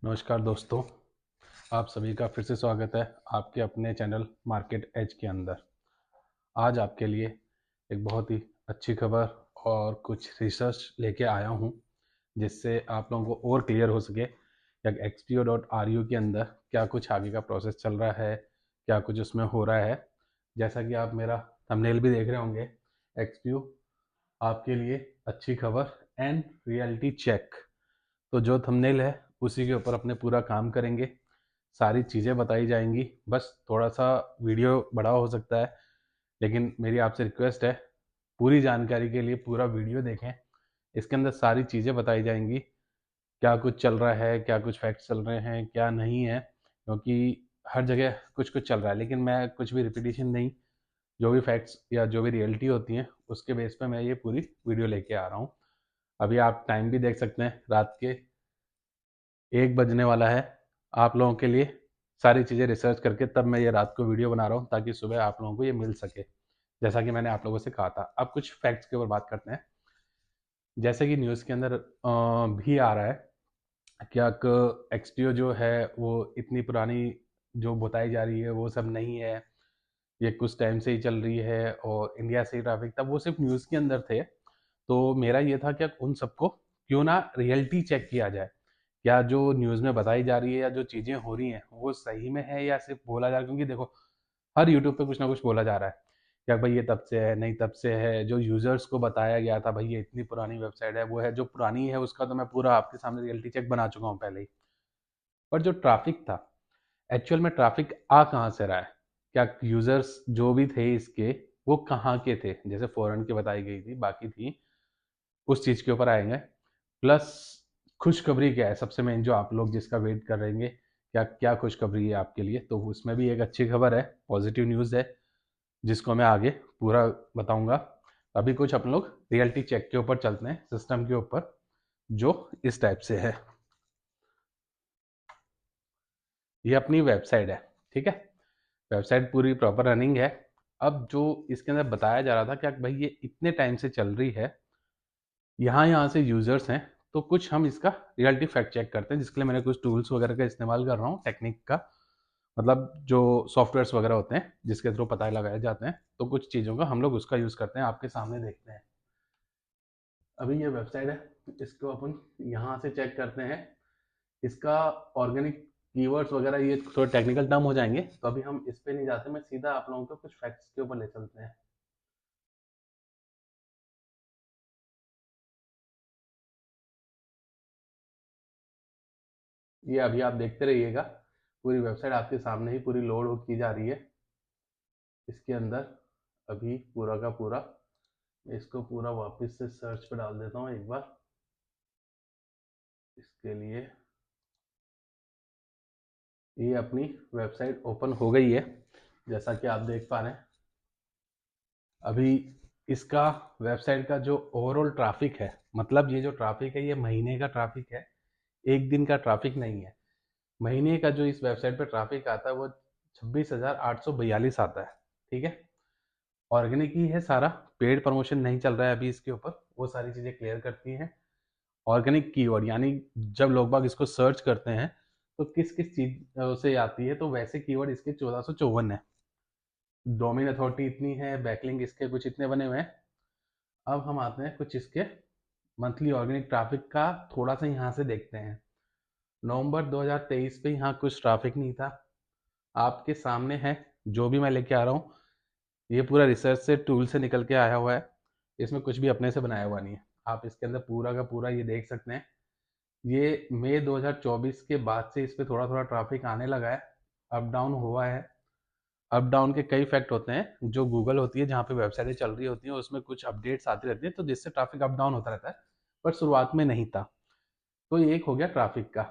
नमस्कार दोस्तों, आप सभी का फिर से स्वागत है आपके अपने चैनल मार्केट एज के अंदर। आज आपके लिए एक बहुत ही अच्छी खबर और कुछ रिसर्च लेके आया हूँ, जिससे आप लोगों को और क्लियर हो सके कि XPO.RU के अंदर क्या कुछ आगे का प्रोसेस चल रहा है, क्या कुछ उसमें हो रहा है। जैसा कि आप मेरा थंबनेल भी देख रहे होंगे, XPO आपके लिए अच्छी खबर एंड रियलिटी चेक। तो जो थंबनेल है उसी के ऊपर अपने पूरा काम करेंगे, सारी चीज़ें बताई जाएंगी। बस थोड़ा सा वीडियो बड़ा हो सकता है, लेकिन मेरी आपसे रिक्वेस्ट है, पूरी जानकारी के लिए पूरा वीडियो देखें। इसके अंदर सारी चीज़ें बताई जाएंगी, क्या कुछ चल रहा है, क्या कुछ फैक्ट्स चल रहे हैं, क्या नहीं है, क्योंकि हर जगह कुछ कुछ चल रहा है। लेकिन मैं कुछ भी रिपीटिशन नहीं, जो भी फैक्ट्स या जो भी रियलिटी होती हैं उसके बेस पे मैं ये पूरी वीडियो लेके आ रहा हूँ। अभी आप टाइम भी देख सकते हैं, रात के 1 बजने वाला है। आप लोगों के लिए सारी चीज़ें रिसर्च करके तब मैं ये रात को वीडियो बना रहा हूँ, ताकि सुबह आप लोगों को ये मिल सके, जैसा कि मैंने आप लोगों से कहा था। अब कुछ फैक्ट्स के ऊपर बात करते हैं। जैसे कि न्यूज़ के अंदर भी आ रहा है, क्या एक्सपीओ जो है वो इतनी पुरानी जो बताई जा रही है वो सब नहीं है, ये कुछ टाइम से ही चल रही है और इंडिया से ही ट्रैफिक था। वो सिर्फ न्यूज़ के अंदर थे। तो मेरा ये था कि उन सबको क्यों ना रियलिटी चेक किया जाए, क्या जो न्यूज़ में बताई जा रही है या जो चीज़ें हो रही हैं वो सही में है या सिर्फ बोला जा रहा है। क्योंकि देखो, हर यूट्यूब पे कुछ ना कुछ बोला जा रहा है, क्या भाई ये तब से है, नहीं तब से है। जो यूजर्स को बताया गया था भाई ये इतनी पुरानी वेबसाइट है, वो है जो पुरानी है उसका तो मैं पूरा आपके सामने रियलिटी चेक बना चुका हूँ पहले ही। पर जो ट्रैफिक था, एक्चुअल में ट्रैफिक आ कहाँ से रहा है, क्या यूजर्स जो भी थे इसके वो कहाँ के थे। जैसे फॉरेन की बताई गई थी, बाकी थी, उस चीज़ के ऊपर आएंगे। प्लस खुशखबरी क्या है सबसे मेन, जो आप लोग जिसका वेट कर रहे हैं, क्या क्या खुशखबरी है आपके लिए, तो उसमें भी एक अच्छी खबर है, पॉजिटिव न्यूज़ है, जिसको मैं आगे पूरा बताऊंगा। अभी कुछ अपन लोग रियलिटी चेक के ऊपर चलते हैं, सिस्टम के ऊपर, जो इस टाइप से है। ये अपनी वेबसाइट है, ठीक है। वेबसाइट पूरी प्रॉपर रनिंग है। अब जो इसके अंदर बताया जा रहा था, क्या भाई ये इतने टाइम से चल रही है, यहाँ यहाँ से यूजर्स हैं, तो कुछ हम इसका रियलिटी फैक्ट चेक करते हैं, जिसके लिए मैंने कुछ टूल्स वगैरह का इस्तेमाल कर रहा हूँ, टेक्निक का मतलब जो सॉफ्टवेयर्स वगैरह होते हैं जिसके थ्रू पता लगाए जाते हैं। तो कुछ चीज़ों का हम लोग उसका यूज़ करते हैं, आपके सामने देखते हैं। अभी ये वेबसाइट है, इसको अपन यहाँ से चेक करते हैं। इसका ऑर्गेनिक कीवर्ड्स वगैरह ये थोड़े टेक्निकल टर्म हो जाएंगे, तो अभी हम इस पे नहीं जाते, मैं सीधा आप लोगों को कुछ फैक्ट्स के ऊपर ले चलते हैं। ये अभी आप देखते रहिएगा, पूरी वेबसाइट आपके सामने ही पूरी लोड हो की जा रही है। इसके अंदर अभी पूरा का पूरा, इसको पूरा वापस से सर्च पे डाल देता हूँ एक बार इसके लिए। ये अपनी वेबसाइट ओपन हो गई है, जैसा कि आप देख पा रहे हैं। अभी इसका वेबसाइट का जो ओवरऑल ट्रैफिक है, मतलब ये जो ट्रैफिक है ये महीने का ट्रैफिक है, एक दिन का ट्रैफिक नहीं है। महीने का जो इस वेबसाइट पे ट्रैफिक आता है वो 26,842 आता है, ठीक है। ऑर्गेनिक ही है सारा, पेड प्रमोशन नहीं चल रहा है अभी इसके ऊपर, वो सारी चीज़ें क्लियर करती हैं। ऑर्गेनिक कीवर्ड यानी जब लोग बाग इसको सर्च करते हैं तो किस किस चीज़ से आती है, तो वैसे कीवर्ड इसके 1454 है। डोमेन अथॉरिटी इतनी है, बैकलिंक इसके कुछ इतने बने हुए हैं। अब हम आते हैं कुछ इसके मंथली ऑर्गेनिक ट्रैफिक का, थोड़ा सा यहाँ से देखते हैं। नवंबर 2023 पे यहाँ कुछ ट्रैफिक नहीं था, आपके सामने है जो भी मैं लेके आ रहा हूँ। ये पूरा रिसर्च से टूल से निकल के आया हुआ है, इसमें कुछ भी अपने से बनाया हुआ नहीं है। आप इसके अंदर पूरा का पूरा ये देख सकते हैं। ये मई 2024 के बाद से इस पर थोड़ा थोड़ा ट्रैफिक आने लगा है, अप डाउन हुआ है। अप डाउन के कई फैक्ट होते हैं, जो गूगल होती है जहाँ पे वेबसाइटें चल रही होती हैं उसमें कुछ अपडेट्स आती रहती हैं, तो जिससे ट्रैफिक अप डाउन होता रहता है, पर शुरुआत में नहीं था। तो ये एक हो गया ट्रैफिक का।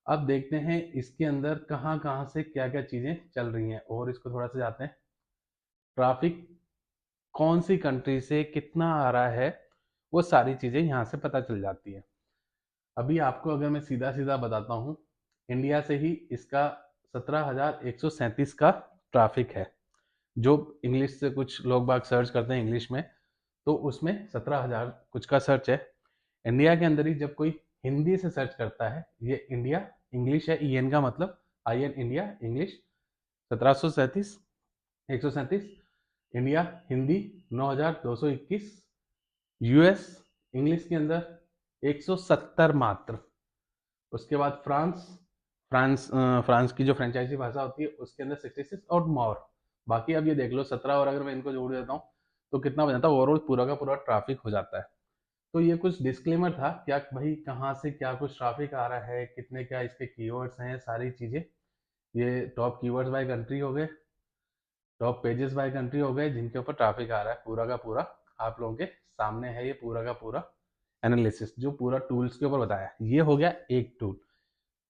अब देखते हैं इसके अंदर कहाँ कहाँ से क्या क्या चीज़ें चल रही हैं, और इसको थोड़ा सा जाते हैं। ट्रैफिक कौन सी कंट्री से कितना आ रहा है, वो सारी चीज़ें यहाँ से पता चल जाती है। अभी आपको अगर मैं सीधा सीधा बताता हूँ, इंडिया से ही इसका 17,137 का ट्रैफिक है। जो इंग्लिश से कुछ लोग बाग सर्च करते हैं इंग्लिश में, तो उसमें 17,000 कुछ का सर्च है। इंडिया के अंदर ही जब कोई हिंदी से सर्च करता है, ये इंडिया इंग्लिश है, EN का मतलब IN India English 1737 137, India Hindi 9221, US English के अंदर 170 मात्र। उसके बाद फ्रांस की जो फ्रेंचाइजी भाषा होती है उसके अंदर 66 और मोर। बाकी अब ये देख लो 17, और अगर मैं इनको जोड़ देता हूँ तो कितना बन जाता है, ओवरऑल पूरा का पूरा ट्रैफिक हो जाता है। तो ये कुछ डिस्क्लेमर था, क्या भाई कहाँ से क्या कुछ ट्रैफिक आ रहा है, कितने क्या इसके कीवर्ड्स हैं, सारी चीज़ें। ये टॉप कीवर्ड्स बाय कंट्री हो गए, टॉप पेजेस बाय कंट्री हो गए, जिनके ऊपर ट्रैफिक आ रहा है पूरा का पूरा आप लोगों के सामने है। ये पूरा का पूरा एनालिसिस जो पूरा टूल्स के ऊपर बताया, ये हो गया एक टूल।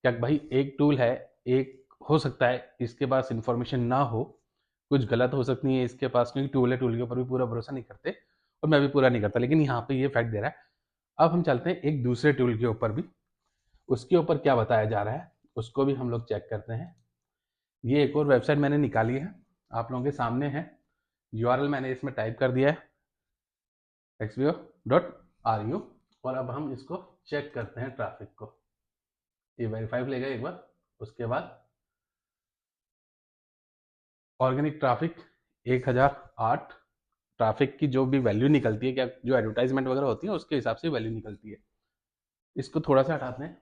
क्या भाई एक टूल है, एक हो सकता है इसके पास इंफॉर्मेशन ना हो, कुछ गलत हो सकती है इसके पास, क्योंकि टूल है, टूल के ऊपर भी पूरा भरोसा नहीं करते और मैं भी पूरा नहीं करता, लेकिन यहाँ पे ये फैक्ट दे रहा है। अब हम चलते हैं एक दूसरे टूल के ऊपर भी, उसके ऊपर क्या बताया जा रहा है उसको भी हम लोग चेक करते हैं। ये एक और वेबसाइट मैंने निकाली है, आप लोगों के सामने है, URL मैंने इसमें टाइप कर दिया है xbo.ru, और अब हम इसको चेक करते हैं ट्रैफिक को। ये वेरीफाई लेगा एक बार, उसके बाद ऑर्गेनिक ट्रैफिक 1008 ट्रैफिक की जो भी वैल्यू निकलती है, क्या जो एडवर्टाइजमेंट वगैरह होती है उसके हिसाब से वैल्यू निकलती है। इसको थोड़ा सा हटाते हैं।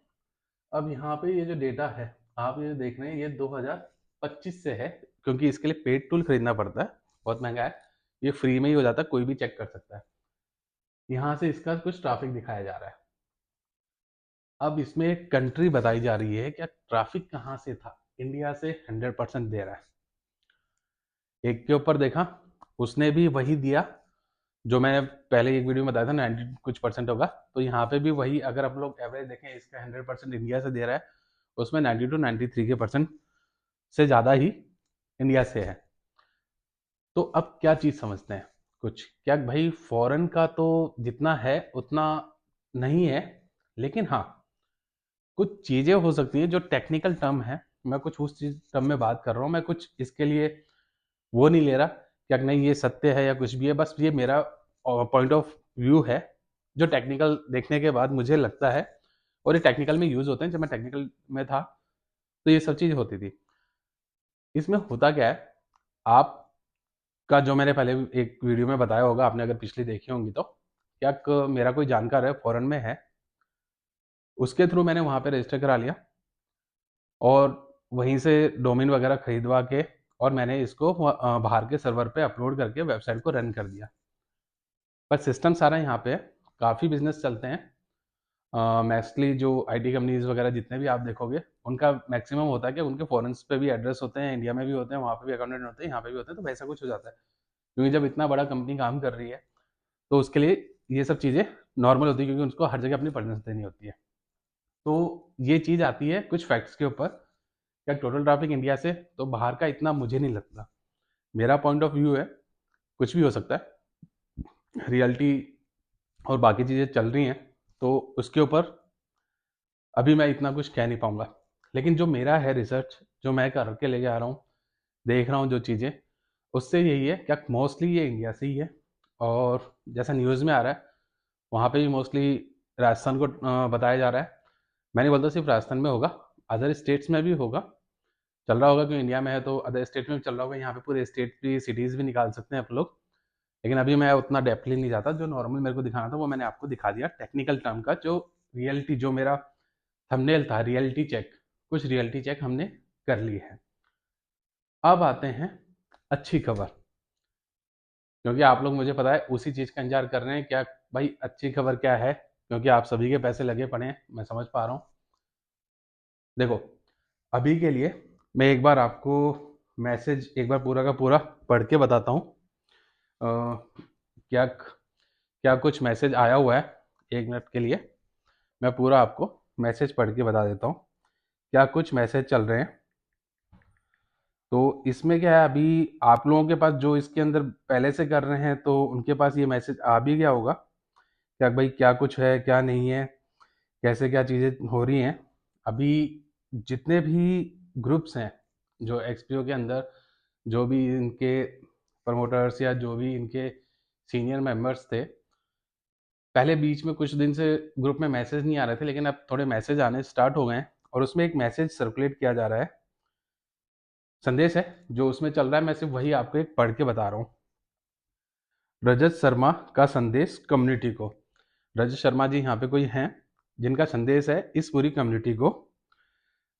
अब यहाँ पे ये जो डेटा है आप ये देख रहे हैं, ये 2025 से है, क्योंकि इसके लिए पेड टूल खरीदना पड़ता है, बहुत महंगा है। ये फ्री में ही हो जाता है, कोई भी चेक कर सकता है। यहाँ से इसका कुछ ट्रैफिक दिखाया जा रहा है। अब इसमें एक कंट्री बताई जा रही है, क्या ट्रैफिक कहाँ से था। इंडिया से 100% दे रहा है। एक के ऊपर देखा, उसने भी वही दिया जो मैंने पहले एक वीडियो में बताया था, 90 कुछ परसेंट होगा। तो यहाँ पे भी वही, अगर आप लोग एवरेज देखें, इसका 100% इंडिया से दे रहा है, उसमें 90 to 93 के परसेंट से ज़्यादा ही इंडिया से है। तो अब क्या चीज़ समझते हैं कुछ, क्या भाई फॉरेन का तो जितना है उतना नहीं है, लेकिन हाँ कुछ चीज़ें हो सकती है जो टेक्निकल टर्म है, मैं कुछ उस चीज टर्म में बात कर रहा हूँ, मैं कुछ इसके लिए वो नहीं ले रहा क्या नहीं ये सत्य है या कुछ भी है, बस ये मेरा पॉइंट ऑफ व्यू है जो टेक्निकल देखने के बाद मुझे लगता है, और ये टेक्निकल में यूज होते हैं। जब मैं टेक्निकल में था तो ये सब चीज़ होती थी। इसमें होता क्या है, आप का जो मैंने पहले एक वीडियो में बताया होगा, आपने अगर पिछली देखी होंगी तो, क्या मेरा कोई जानकार है फॉरेन में है, उसके थ्रू मैंने वहाँ पे रजिस्टर करा लिया और वहीं से डोमेन वगैरह खरीदवा के, और मैंने इसको बाहर के सर्वर पे अपलोड करके वेबसाइट को रन कर दिया। पर सिस्टम सारा यहाँ पे है, काफ़ी बिजनेस चलते हैं। मैक्सली जो आईटी कंपनीज वगैरह जितने भी आप देखोगे, उनका मैक्सिमम होता है कि उनके फॉरेन्स पे भी एड्रेस होते हैं, इंडिया में भी होते हैं, वहाँ पे भी अकाउंटेंट होते हैं, यहाँ पे भी होते हैं। तो वैसा कुछ हो जाता है, क्योंकि जब इतना बड़ा कंपनी काम कर रही है तो उसके लिए ये सब चीज़ें नॉर्मल होती है, क्योंकि उनको हर जगह अपनी प्रेजेंस देनी होती है। तो ये चीज़ आती है कुछ फैक्ट्स के ऊपर, क्या टोटल ट्रैफिक इंडिया से तो बाहर का इतना मुझे नहीं लगता। मेरा पॉइंट ऑफ व्यू है, कुछ भी हो सकता है, रियलिटी और बाकी चीज़ें चल रही हैं, तो उसके ऊपर अभी मैं इतना कुछ कह नहीं पाऊंगा। लेकिन जो मेरा है रिसर्च, जो मैं करके लेके आ रहा हूँ, देख रहा हूँ जो चीज़ें, उससे यही है क्या मोस्टली ये इंडिया से ही है। और जैसा न्यूज़ में आ रहा है, वहाँ पे भी मोस्टली राजस्थान को बताया जा रहा है। मैं नहीं बोलता सिर्फ राजस्थान में होगा, अदर स्टेट्स में भी होगा, चल रहा होगा, क्योंकि इंडिया में है तो अदर स्टेट में भी चल रहा होगा। यहाँ पे पूरे स्टेट की सिटीज़ भी निकाल सकते हैं आप लोग, लेकिन अभी मैं उतना डेप्थली नहीं जाता। जो नॉर्मल मेरे को दिखाना था वो मैंने आपको दिखा दिया, टेक्निकल टर्म का जो रियलिटी, जो मेरा थंबनेल था रियलिटी चेक, कुछ रियलिटी चेक हमने कर ली है। अब आते हैं अच्छी खबर, क्योंकि आप लोग मुझे पता है उसी चीज़ का इंतजार कर रहे हैं, क्या भाई अच्छी खबर क्या है, क्योंकि आप सभी के पैसे लगे पड़े हैं, मैं समझ पा रहा हूँ। देखो, अभी के लिए मैं एक बार आपको मैसेज एक बार पूरा का पूरा पढ़ के बताता हूँ। क्या क्या कुछ मैसेज आया हुआ है, 1 मिनट के लिए मैं पूरा आपको मैसेज पढ़ के बता देता हूँ क्या कुछ मैसेज चल रहे हैं। तो इसमें क्या है, अभी आप लोगों के पास जो इसके अंदर पहले से कर रहे हैं तो उनके पास ये मैसेज आ भी गया होगा, क्या भाई क्या कुछ है क्या नहीं है, कैसे क्या चीज़ें हो रही हैं। अभी जितने भी ग्रुप्स हैं जो एक्सपीओ के अंदर, जो भी इनके प्रमोटर्स या जो भी इनके सीनियर मेंबर्स थे, पहले बीच में कुछ दिन से ग्रुप में मैसेज नहीं आ रहे थे, लेकिन अब थोड़े मैसेज आने स्टार्ट हो गए हैं और उसमें एक मैसेज सर्कुलेट किया जा रहा है, संदेश है जो उसमें चल रहा है, मैं सिर्फ वही आपको एक पढ़ के बता रहा हूँ। रजत शर्मा का संदेश कम्युनिटी को। रजत शर्मा जी यहाँ पे कोई हैं जिनका संदेश है इस पूरी कम्युनिटी को।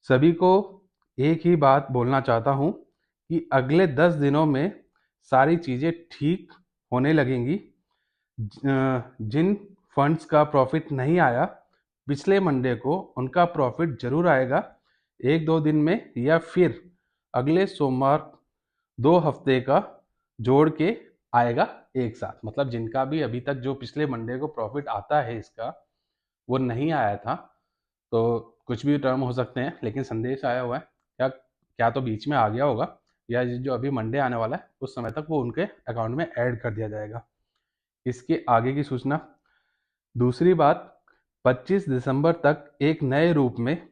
सभी को एक ही बात बोलना चाहता हूँ कि अगले 10 दिनों में सारी चीज़ें ठीक होने लगेंगी। जिन फंड्स का प्रॉफिट नहीं आया पिछले मंडे को, उनका प्रॉफिट जरूर आएगा 1-2 दिन में, या फिर अगले सोमवार 2 हफ्ते का जोड़ के आएगा एक साथ। मतलब जिनका भी अभी तक जो पिछले मंडे को प्रॉफिट आता है इसका, वो नहीं आया था, तो कुछ भी टर्म हो सकते हैं, लेकिन संदेश आया हुआ है। क्या क्या तो बीच में आ गया होगा, या जो अभी मंडे आने वाला है उस समय तक वो उनके अकाउंट में ऐड कर दिया जाएगा। इसके आगे की सूचना। दूसरी बात, 25 दिसंबर तक एक नए रूप में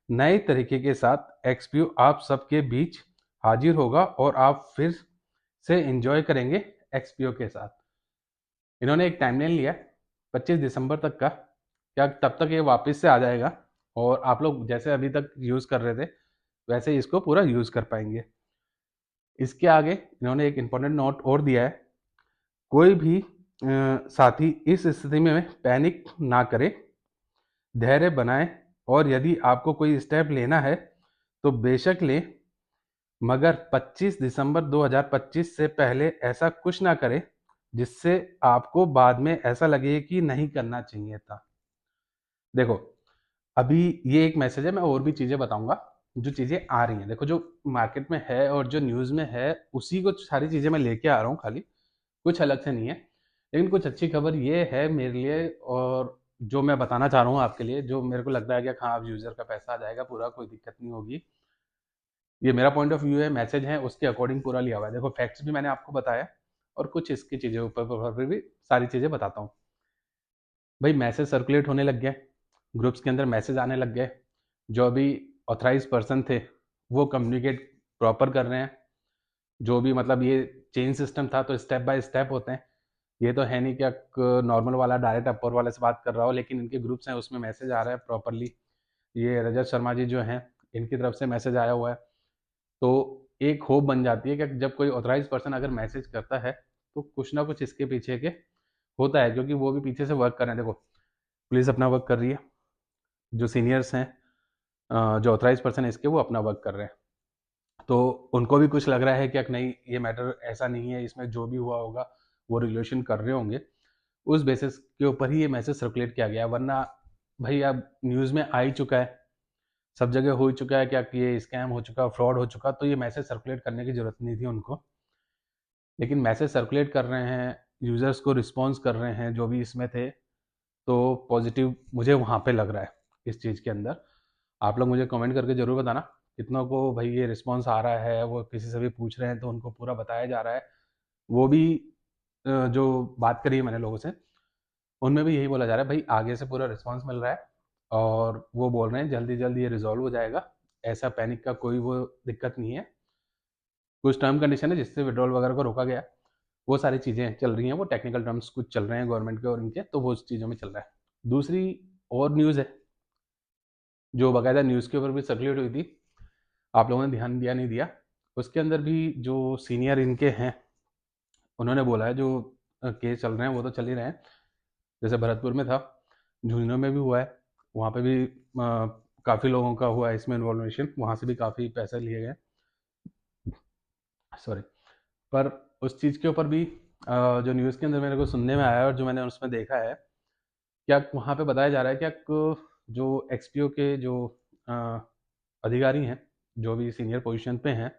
नए तरीके के साथ एक्सपीओ आप सबके बीच हाजिर होगा और आप फिर से एंजॉय करेंगे एक्सपीओ के साथ। इन्होंने एक टाइमलाइन लिया 25 दिसंबर तक का, क्या तब तक ये वापस से आ जाएगा और आप लोग जैसे अभी तक यूज़ कर रहे थे वैसे ही इसको पूरा यूज़ कर पाएंगे। इसके आगे इन्होंने एक इम्पोर्टेंट नोट और दिया है, कोई भी साथी इस स्थिति में पैनिक ना करे, धैर्य बनाएं, और यदि आपको कोई स्टेप लेना है तो बेशक लें, मगर 25 दिसंबर 2025 से पहले ऐसा कुछ ना करें जिससे आपको बाद में ऐसा लगे कि नहीं करना चाहिए था। देखो, अभी ये एक मैसेज है, मैं और भी चीज़ें बताऊंगा जो चीज़ें आ रही हैं। देखो, जो मार्केट में है और जो न्यूज़ में है उसी को सारी चीज़ें मैं लेके आ रहा हूँ, खाली कुछ अलग से नहीं है। लेकिन कुछ अच्छी खबर ये है मेरे लिए, और जो मैं बताना चाह रहा हूँ आपके लिए, जो मेरे को लगता है कि हाँ, अब यूज़र का पैसा आ जाएगा पूरा, कोई दिक्कत नहीं होगी। ये मेरा पॉइंट ऑफ व्यू है, मैसेज है उसके अकॉर्डिंग पूरा लिया हुआ है। देखो, फैक्ट्स भी मैंने आपको बताया और कुछ इसकी चीज़ें ऊपर भी सारी चीज़ें बताता हूँ। भाई, मैसेज सर्कुलेट होने लग गया, ग्रुप्स के अंदर मैसेज आने लग गए, जो अभी ऑथराइज पर्सन थे वो कम्युनिकेट प्रॉपर कर रहे हैं। जो भी मतलब ये चेन सिस्टम था तो स्टेप बाय स्टेप होते हैं, ये तो है नहीं कि नॉर्मल वाला डायरेक्ट अपर वाले से बात कर रहा हो, लेकिन इनके ग्रुप्स हैं उसमें मैसेज आ रहा है प्रॉपरली। ये रजत शर्मा जी जो हैं इनकी तरफ से मैसेज आया हुआ है, तो एक होप बन जाती है कि जब कोई ऑथराइज पर्सन अगर मैसेज करता है तो कुछ ना कुछ इसके पीछे के होता है, क्योंकि वो भी पीछे से वर्क कर रहे हैं। देखो, पुलिस अपना वर्क कर रही है, जो सीनियर्स हैं, जो ऑथराइज पर्सन है इसके, वो अपना वर्क कर रहे हैं, तो उनको भी कुछ लग रहा है कि नहीं, ये मैटर ऐसा नहीं है, इसमें जो भी हुआ होगा वो रिलेशन कर रहे होंगे, उस बेसिस के ऊपर ही ये मैसेज सर्कुलेट किया गया है। वरना भाई अब न्यूज़ में आ ही चुका है, सब जगह हो ही चुका है क्या कि ये स्कैम हो चुका, फ्रॉड हो चुका, तो ये मैसेज सर्कुलेट करने की जरूरत नहीं थी उनको। लेकिन मैसेज सर्कुलेट कर रहे हैं, यूजर्स को रिस्पॉन्स कर रहे हैं जो भी इसमें थे, तो पॉजिटिव मुझे वहाँ पे लग रहा है इस चीज़ के अंदर। आप लोग मुझे कमेंट करके ज़रूर बताना कितनों को भाई ये रिस्पॉन्स आ रहा है, वो किसी से भी पूछ रहे हैं तो उनको पूरा बताया जा रहा है। वो भी जो बात करी है मैंने लोगों से, उनमें भी यही बोला जा रहा है भाई आगे से पूरा रिस्पॉन्स मिल रहा है, और वो बोल रहे हैं जल्दी जल्दी ये रिजॉल्व हो जाएगा, ऐसा पैनिक का कोई वो दिक्कत नहीं है। कुछ टर्म कंडीशन है जिससे विड्रॉल वगैरह को रोका गया, वो सारी चीज़ें चल रही हैं, वो टेक्निकल टर्म्स कुछ चल रहे हैं गवर्नमेंट के और इनके, तो वो उस चीज़ों में चल रहा है। दूसरी और न्यूज़ है जो बाकायदा न्यूज़ के ऊपर भी सर्कुलेट हुई थी, आप लोगों ने ध्यान दिया नहीं दिया, उसके अंदर भी जो सीनियर इनके हैं उन्होंने बोला है, जो केस चल रहे हैं वो तो चल ही रहे हैं, जैसे भरतपुर में था, झुंझुनू में भी हुआ है, वहाँ पे भी काफ़ी लोगों का हुआ है इसमें इन्वॉल्वेशन, वहाँ से भी काफ़ी पैसे लिए गए, सॉरी। पर उस चीज़ के ऊपर भी जो न्यूज़ के अंदर मेरे को सुनने में आया और जो मैंने उसमें देखा है, क्या वहाँ पे बताया जा रहा है क्या जो एक्सपीओ के जो अ, अधिकारी हैं, जो भी सीनियर पोजीशन पे हैं,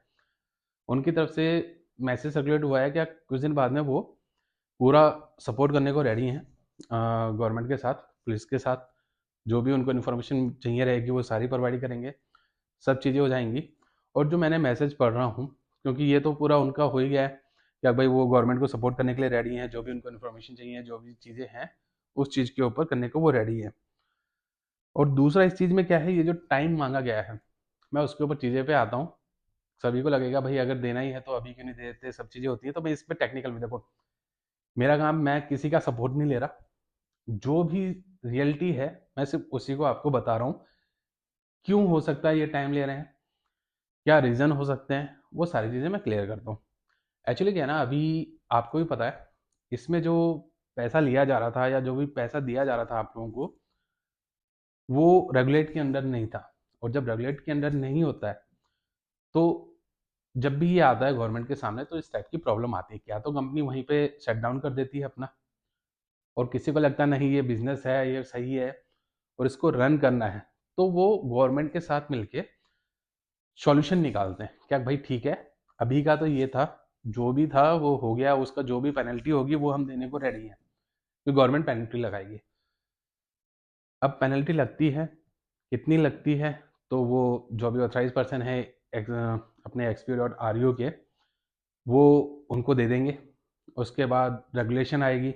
उनकी तरफ से मैसेज सर्कुलेट हुआ है क्या कुछ दिन बाद में वो पूरा सपोर्ट करने को रेडी हैं गवर्नमेंट के साथ, पुलिस के साथ, जो भी उनको इन्फॉर्मेशन चाहिए रहेगी वो सारी प्रोवाइड करेंगे, सब चीज़ें हो जाएंगी। और जो मैंने मैसेज पढ़ रहा हूँ, क्योंकि ये तो पूरा उनका हो ही गया है कि भाई वो गवर्नमेंट को सपोर्ट करने के लिए रेडी हैं, जो भी उनको इन्फॉर्मेशन चाहिए, जो भी चीज़ें हैं उस चीज़ के ऊपर करने को वो रेडी है। और दूसरा इस चीज़ में क्या है, ये जो टाइम मांगा गया है, मैं उसके ऊपर चीज़ें पे आता हूँ। सभी को लगेगा भाई अगर देना ही है तो अभी क्यों नहीं दे देते, सब चीज़ें होती हैं, तो मैं इस पर टेक्निकल में देखो, मेरा काम, मैं किसी का सपोर्ट नहीं ले रहा, जो भी रियलिटी है मैं सिर्फ उसी को आपको बता रहा हूँ। क्यों हो सकता है ये टाइम ले रहे हैं, क्या रीज़न हो सकते हैं, वो सारी चीज़ें मैं क्लियर करता हूँ। एक्चुअली क्या है ना, अभी आपको भी पता है इसमें जो पैसा लिया जा रहा था या जो भी पैसा दिया जा रहा था आप लोगों को, वो रेगुलेट के अंडर नहीं था। और जब रेगुलेट के अंडर नहीं होता है तो जब भी ये आता है गवर्नमेंट के सामने तो इस टाइप की प्रॉब्लम आती है। क्या तो कंपनी वहीं पे शट डाउन कर देती है अपना, और किसी को लगता है नहीं ये बिजनेस है, ये सही है और इसको रन करना है, तो वो गवर्नमेंट के साथ मिलके सॉल्यूशन निकालते हैं। क्या भाई ठीक है, अभी का तो ये था, जो भी था वो हो गया, उसका जो भी पेनल्टी होगी वो हम देने को रेडी हैं, तो गवर्नमेंट पेनल्टी लगाएगी। अब पेनल्टी लगती है, कितनी लगती है, तो वो जो भी ऑथराइज पर्सन है अपने XP.RU के, वो उनको दे देंगे। उसके बाद रेगुलेशन आएगी,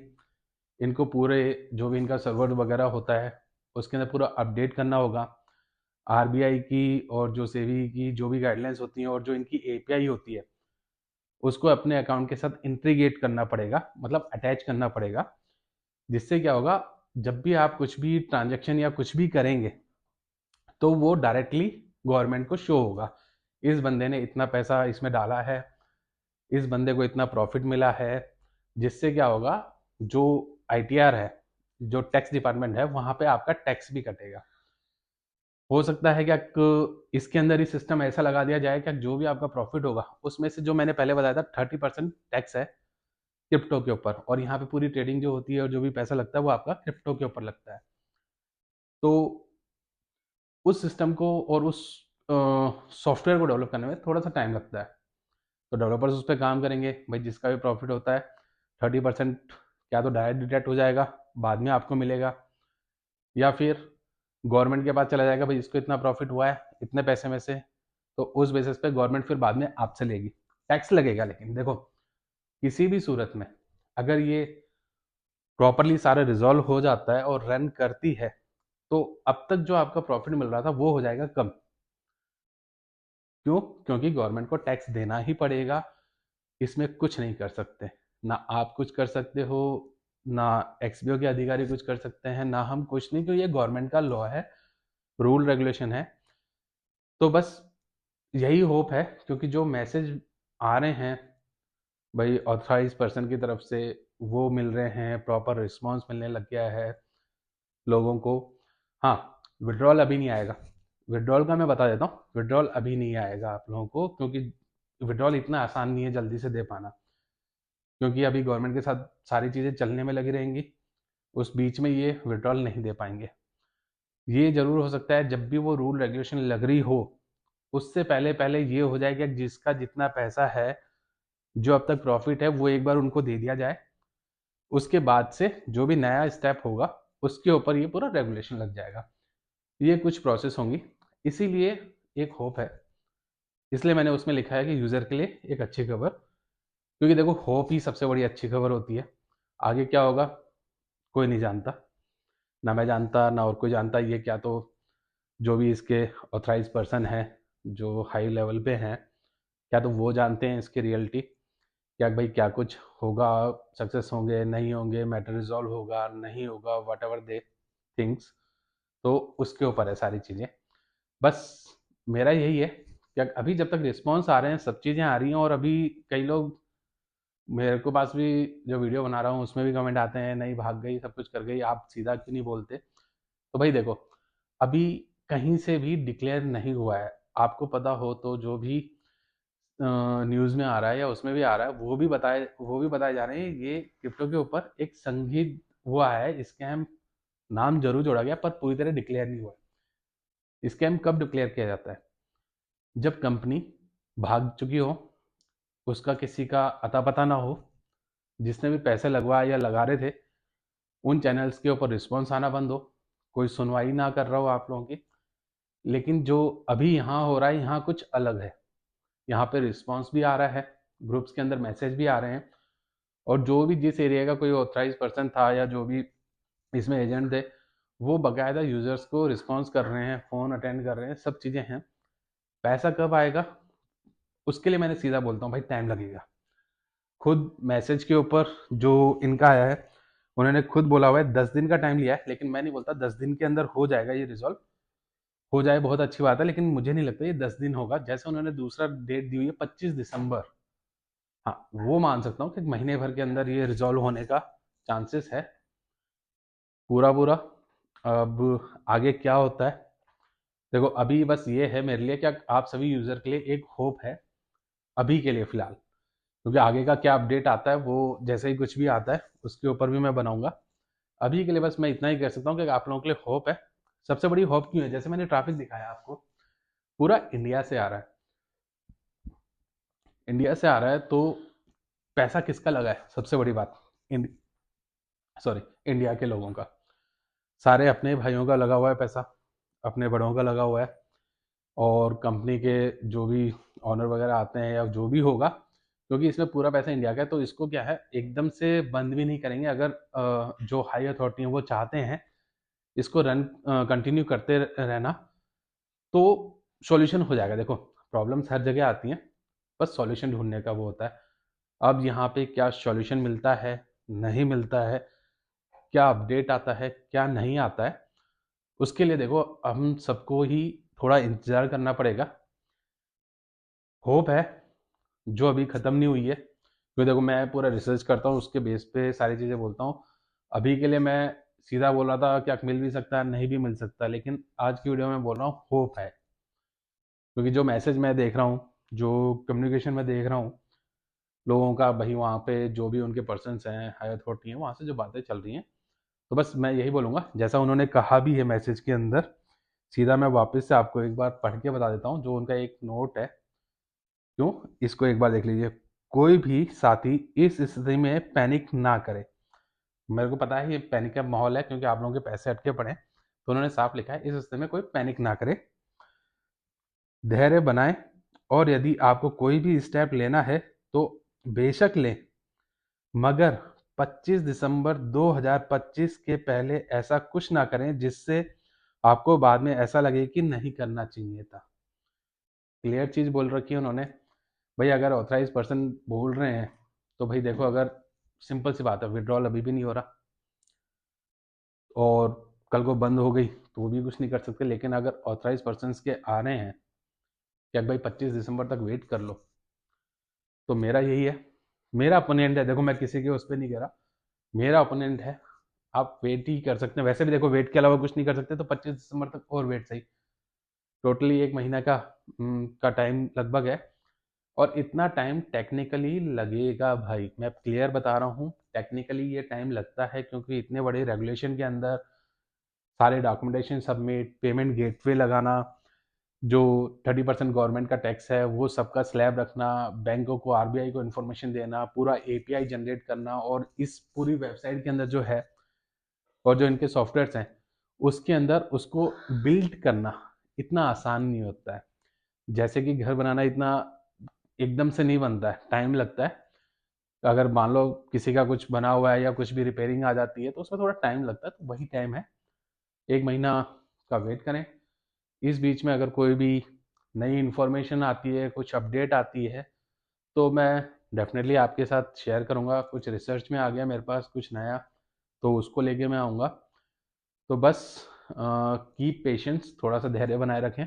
इनको पूरे जो भी इनका सर्वर वगैरह होता है उसके अंदर पूरा अपडेट करना होगा। RBI की और जो सेबी की जो भी गाइडलाइंस होती हैं और जो इनकी API होती है उसको अपने अकाउंट के साथ इंटीग्रेट करना पड़ेगा, मतलब अटैच करना पड़ेगा। जिससे क्या होगा, जब भी आप कुछ भी ट्रांजैक्शन या कुछ भी करेंगे तो वो डायरेक्टली गवर्नमेंट को शो होगा, इस बंदे ने इतना पैसा इसमें डाला है, इस बंदे को इतना प्रॉफिट मिला है। जिससे क्या होगा, जो ITR है, जो टैक्स डिपार्टमेंट है, वहां पे आपका टैक्स भी कटेगा। हो सकता है क्या इसके अंदर ही सिस्टम ऐसा लगा दिया जाए कि जो भी आपका प्रॉफिट होगा उसमें से, जो मैंने पहले बताया था 30% टैक्स है क्रिप्टो के ऊपर, और यहाँ पे पूरी ट्रेडिंग जो होती है और जो भी पैसा लगता है वो आपका क्रिप्टो के ऊपर लगता है। तो उस सिस्टम को और उस सॉफ्टवेयर को डेवलप करने में थोड़ा सा टाइम लगता है। तो डेवलपर्स उस पर काम करेंगे भाई, जिसका भी प्रॉफिट होता है 30% क्या तो डायरेक्ट डिडक्ट हो जाएगा, बाद में आपको मिलेगा, या फिर गवर्नमेंट के पास चला जाएगा भाई इसको इतना प्रॉफिट हुआ है इतने पैसे में से, तो उस बेसिस पे गवर्नमेंट फिर बाद में आपसे लेगी, टैक्स लगेगा। लेकिन देखो, किसी भी सूरत में अगर ये प्रॉपरली सारा रिजॉल्व हो जाता है और रन करती है तो अब तक जो आपका प्रॉफिट मिल रहा था वो हो जाएगा कम। क्यों? क्योंकि गवर्नमेंट को टैक्स देना ही पड़ेगा, इसमें कुछ नहीं कर सकते। ना आप कुछ कर सकते हो, ना XBO के अधिकारी कुछ कर सकते हैं, ना हम कुछ नहीं, क्योंकि ये गवर्नमेंट का लॉ है, रूल रेगुलेशन है। तो बस यही होप है, क्योंकि जो मैसेज आ रहे हैं भाई ऑथराइज पर्सन की तरफ से वो मिल रहे हैं, प्रॉपर रिस्पॉन्स मिलने लग गया है लोगों को। हाँ, विड्रॉल अभी नहीं आएगा। विड्रॉल का मैं बता देता हूँ, विड्रॉल अभी नहीं आएगा आप लोगों को, क्योंकि विड्रॉल इतना आसान नहीं है जल्दी से दे पाना, क्योंकि अभी गवर्नमेंट के साथ सारी चीज़ें चलने में लगी रहेंगी, उस बीच में ये विड्रॉल नहीं दे पाएंगे। ये जरूर हो सकता है जब भी वो रूल रेगुलेशन लग रही हो उससे पहले पहले ये हो जाए कि जिसका जितना पैसा है, जो अब तक प्रॉफिट है, वो एक बार उनको दे दिया जाए। उसके बाद से जो भी नया स्टेप होगा उसके ऊपर ये पूरा रेगुलेशन लग जाएगा। ये कुछ प्रोसेस होंगी, इसीलिए एक होप है, इसलिए मैंने उसमें लिखा है कि यूज़र के लिए एक अच्छी खबर। क्योंकि देखो, होप ही सबसे बड़ी अच्छी खबर होती है। आगे क्या होगा कोई नहीं जानता, ना मैं जानता ना और कोई जानता। ये क्या तो जो भी इसके ऑथराइज पर्सन है, जो हाई लेवल पे हैं, क्या तो वो जानते हैं इसकी रियलिटी, क्या भाई क्या कुछ होगा, सक्सेस होंगे नहीं होंगे, मैटर रिजॉल्व होगा नहीं होगा, वट एवर दे थिंग्स। तो उसके ऊपर है सारी चीज़ें। बस मेरा यही है कि अभी जब तक रिस्पॉन्स आ रहे हैं, सब चीज़ें आ रही हैं, और अभी कई लोग मेरे को पास भी जो वीडियो बना रहा हूँ उसमें भी कमेंट आते हैं, नहीं भाग गई, सब कुछ कर गई, आप सीधा क्यों नहीं बोलते। तो भाई देखो, अभी कहीं से भी डिक्लेयर नहीं हुआ है। आपको पता हो तो जो भी न्यूज़ में आ रहा है या उसमें भी आ रहा है, वो भी बताए जा रहे हैं ये क्रिप्टो के ऊपर एक संदिग्ध हुआ है स्कैम, नाम जरूर जोड़ा गया पर पूरी तरह डिक्लेयर नहीं हुआ है। स्कैम कब डिक्लेयर किया जाता है? जब कंपनी भाग चुकी हो, उसका किसी का अता पता ना हो, जिसने भी पैसे लगवाए या लगा रहे थे उन चैनल्स के ऊपर रिस्पॉन्स आना बंद हो, कोई सुनवाई ना कर रहा हो आप लोगों की। लेकिन जो अभी यहाँ हो रहा है, यहाँ कुछ अलग है। यहाँ पे रिस्पॉन्स भी आ रहा है, ग्रुप्स के अंदर मैसेज भी आ रहे हैं, और जो भी जिस एरिया का कोई ऑथराइज पर्सन था या जो भी इसमें एजेंट थे, वो बाकायदा यूजर्स को रिस्पॉन्स कर रहे हैं, फ़ोन अटेंड कर रहे हैं, सब चीज़ें हैं। पैसा कब आएगा उसके लिए मैंने सीधा बोलता हूँ भाई, टाइम लगेगा। खुद मैसेज के ऊपर जो इनका आया है उन्होंने खुद बोला हुआ है 10 दिन का टाइम लिया है, लेकिन मैं नहीं बोलता 10 दिन के अंदर हो जाएगा ये रिजॉल्व। हो जाए बहुत अच्छी बात है, लेकिन मुझे नहीं लगता ये 10 दिन होगा। जैसे उन्होंने दूसरा डेट दी हुई है 25 दिसंबर, हाँ वो मान सकता हूँ कि महीने भर के अंदर ये रिजॉल्व होने का चांसेस है पूरा पूरा। अब आगे क्या होता है, देखो अभी बस ये है मेरे लिए, क्या आप सभी यूजर के लिए एक होप है अभी के लिए फिलहाल, क्योंकि आगे का क्या अपडेट आता है वो जैसे ही कुछ भी आता है उसके ऊपर भी मैं बनाऊंगा। अभी के लिए बस मैं इतना ही कह सकता हूँ कि आप लोगों के लिए होप है। सबसे बड़ी होप क्यों है, जैसे मैंने ट्रैफिक दिखाया आपको, पूरा इंडिया से आ रहा है। इंडिया से आ रहा है तो पैसा किसका लगा है, सबसे बड़ी बात सॉरी इंडिया के लोगों का, सारे अपने भाइयों का लगा हुआ है पैसा, अपने बड़ों का लगा हुआ है। और कंपनी के जो भी ऑनर वगैरह आते हैं या जो भी होगा, क्योंकि इसमें पूरा पैसा इंडिया का है, तो इसको क्या है एकदम से बंद भी नहीं करेंगे। अगर जो हाई अथॉरिटी है वो चाहते हैं इसको रन कंटिन्यू करते रहना, तो सॉल्यूशन हो जाएगा। देखो प्रॉब्लम्स हर जगह आती हैं, बस सॉल्यूशन ढूंढने का वो होता है। अब यहाँ पे क्या सॉल्यूशन मिलता है नहीं मिलता है, क्या अपडेट आता है क्या नहीं आता है, उसके लिए देखो हम सबको ही थोड़ा इंतज़ार करना पड़ेगा। होप है जो अभी ख़त्म नहीं हुई है, क्योंकि देखो मैं पूरा रिसर्च करता हूँ उसके बेस पे सारी चीज़ें बोलता हूँ। अभी के लिए मैं सीधा बोल रहा था क्या मिल भी सकता है नहीं भी मिल सकता, लेकिन आज की वीडियो में बोल रहा हूँ होप है, क्योंकि जो मैसेज मैं देख रहा हूँ, जो कम्युनिकेशन में देख रहा हूँ लोगों का, भाई वहाँ पे जो भी उनके पर्सनस हैं हाई अथॉरिटी हैं वहाँ से जो बातें चल रही हैं, तो बस मैं यही बोलूँगा जैसा उन्होंने कहा भी है मैसेज के अंदर। सीधा मैं वापस से आपको एक बार पढ़ के बता देता हूँ, जो उनका एक नोट है, क्यों इसको एक बार देख लीजिए। कोई भी साथी इस स्थिति में पैनिक ना करे। मेरे को पता है ये पैनिक का माहौल है क्योंकि आप लोगों के पैसे अटके पड़े हैं, तो उन्होंने साफ लिखा है इस स्थिति में कोई पैनिक ना करे, धैर्य बनाए, और यदि आपको कोई भी स्टेप लेना है तो बेशक लें, मगर 25 दिसंबर 2025 के पहले ऐसा कुछ ना करें जिससे आपको बाद में ऐसा लगे कि नहीं करना चाहिए था। क्लियर चीज बोल रखी है उन्होंने। भाई अगर ऑथराइज पर्सन बोल रहे हैं तो भाई देखो, अगर सिंपल सी बात है विड्रॉल अभी भी नहीं हो रहा और कल को बंद हो गई तो वो भी कुछ नहीं कर सकते, लेकिन अगर ऑथराइज पर्सन के आ रहे हैं कि भाई 25 दिसंबर तक वेट कर लो, तो मेरा यही है, मेरा ओपोनेंट है, देखो मैं किसी के उस पर नहीं कह रहा, मेरा ओपोनेंट है, आप वेट ही कर सकते हैं। वैसे भी देखो वेट के अलावा कुछ नहीं कर सकते, तो 25 दिसंबर तक और वेट सही, टोटली एक महीना का टाइम लगभग है। और इतना टाइम टेक्निकली लगेगा भाई, मैं क्लियर बता रहा हूँ, टेक्निकली ये टाइम लगता है क्योंकि इतने बड़े रेगुलेशन के अंदर सारे डॉक्यूमेंटेशन सबमिट, पेमेंट गेटवे लगाना, जो 30% गवर्नमेंट का टैक्स है वो सबका स्लैब रखना, बैंकों को आरबीआई को इन्फॉर्मेशन देना, पूरा एपीआई जनरेट करना, और इस पूरी वेबसाइट के अंदर जो है और जो इनके सॉफ्टवेयर्स हैं उसके अंदर उसको बिल्ड करना इतना आसान नहीं होता है। जैसे कि घर बनाना इतना एकदम से नहीं बनता है, टाइम लगता है। अगर मान लो किसी का कुछ बना हुआ है या कुछ भी रिपेयरिंग आ जाती है तो उसमें थोड़ा टाइम लगता है, तो वही टाइम है, एक महीना का वेट करें। इस बीच में अगर कोई भी नई इन्फॉर्मेशन आती है, कुछ अपडेट आती है, तो मैं डेफिनेटली आपके साथ शेयर करूँगा। कुछ रिसर्च में आ गया मेरे पास कुछ नया, तो उसको लेके मैं आऊँगा। तो बस कीप पेशेंस, थोड़ा सा धैर्य बनाए रखें,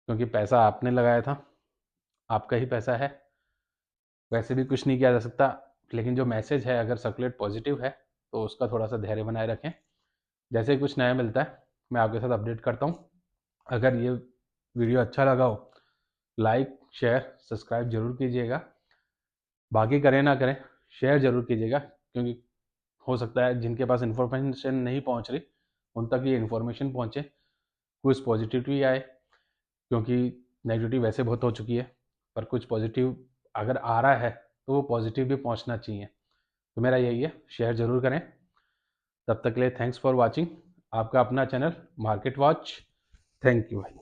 क्योंकि पैसा आपने लगाया था, आपका ही पैसा है, वैसे भी कुछ नहीं किया जा सकता। लेकिन जो मैसेज है अगर सर्कुलेट पॉजिटिव है तो उसका थोड़ा सा धैर्य बनाए रखें। जैसे ही कुछ नया मिलता है मैं आपके साथ अपडेट करता हूँ। अगर ये वीडियो अच्छा लगा हो, लाइक शेयर सब्सक्राइब जरूर कीजिएगा, बाकी करें ना करें शेयर जरूर कीजिएगा, क्योंकि हो सकता है जिनके पास इन्फॉर्मेशन नहीं पहुंच रही उन तक ये इन्फॉर्मेशन पहुंचे, कुछ पॉजिटिविटी आए, क्योंकि नेगेटिविटी वैसे बहुत हो चुकी है, पर कुछ पॉजिटिव अगर आ रहा है तो वो पॉजिटिव भी पहुंचना चाहिए। तो मेरा यही है, शेयर जरूर करें। तब तक के लिए थैंक्स फॉर वॉचिंग, आपका अपना channel market watch. Thank you भाई।